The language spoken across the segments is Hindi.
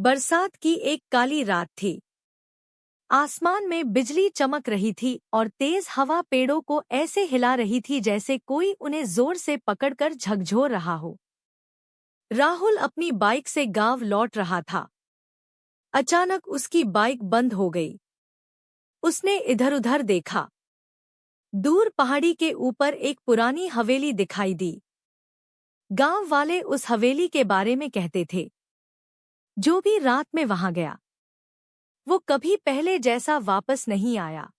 बरसात की एक काली रात थी। आसमान में बिजली चमक रही थी और तेज हवा पेड़ों को ऐसे हिला रही थी जैसे कोई उन्हें जोर से पकड़कर झकझोर रहा हो। राहुल अपनी बाइक से गांव लौट रहा था। अचानक उसकी बाइक बंद हो गई। उसने इधर-उधर देखा। दूर पहाड़ी के ऊपर एक पुरानी हवेली दिखाई दी। गांव वाले उस हवेली के बारे में कहते थे, जो भी रात में वहां गया वो कभी पहले जैसा वापस नहीं आया।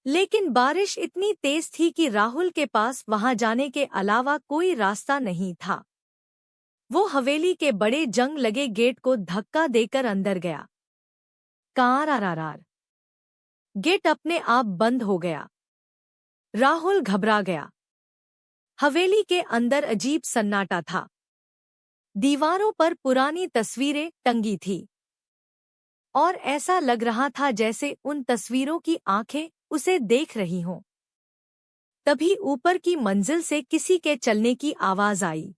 लेकिन बारिश इतनी तेज थी कि राहुल के पास वहां जाने के अलावा कोई रास्ता नहीं था। वो हवेली के बड़े जंग लगे गेट को धक्का देकर अंदर गया। कार गेट अपने आप बंद हो गया। राहुल घबरा गया। हवेली के अंदर अजीब सन्नाटा था। दीवारों पर पुरानी तस्वीरें टंगी थी और ऐसा लग रहा था जैसे उन तस्वीरों की आंखें उसे देख रही हों। तभी ऊपर की मंजिल से किसी के चलने की आवाज आई।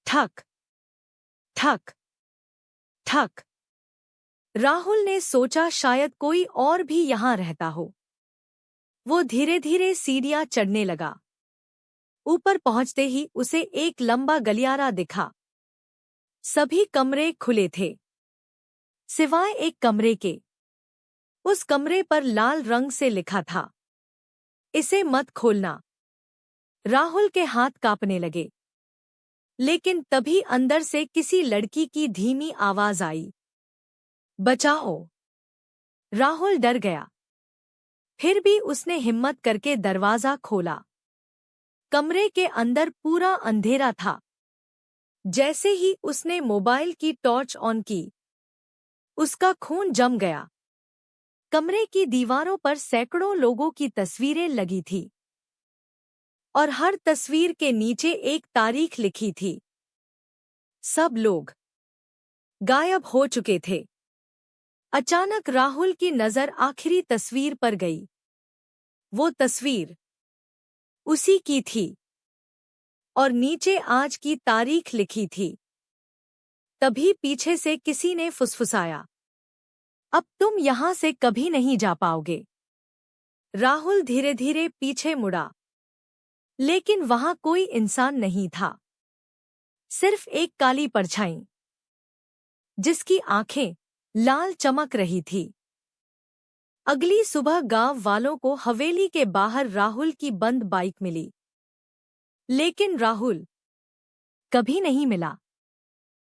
ठक ठक ठक। राहुल ने सोचा शायद कोई और भी यहां रहता हो। वो धीरे धीरे सीढ़ियां चढ़ने लगा। ऊपर पहुंचते ही उसे एक लंबा गलियारा दिखा। सभी कमरे खुले थे सिवाय एक कमरे के। उस कमरे पर लाल रंग से लिखा था, इसे मत खोलना। राहुल के हाथ कांपने लगे। लेकिन तभी अंदर से किसी लड़की की धीमी आवाज आई, बचाओ। राहुल डर गया। फिर भी उसने हिम्मत करके दरवाजा खोला। कमरे के अंदर पूरा अंधेरा था। जैसे ही उसने मोबाइल की टॉर्च ऑन की, उसका खून जम गया। कमरे की दीवारों पर सैकड़ों लोगों की तस्वीरें लगी थी और हर तस्वीर के नीचे एक तारीख लिखी थी। सब लोग गायब हो चुके थे। अचानक राहुल की नजर आखिरी तस्वीर पर गई। वो तस्वीर उसी की थी और नीचे आज की तारीख लिखी थी। तभी पीछे से किसी ने फुसफुसाया, अब तुम यहां से कभी नहीं जा पाओगे। राहुल धीरे धीरे पीछे मुड़ा, लेकिन वहां कोई इंसान नहीं था। सिर्फ एक काली परछाई, जिसकी आंखें लाल चमक रही थी। अगली सुबह गांव वालों को हवेली के बाहर राहुल की बंद बाइक मिली। लेकिन राहुल कभी नहीं मिला।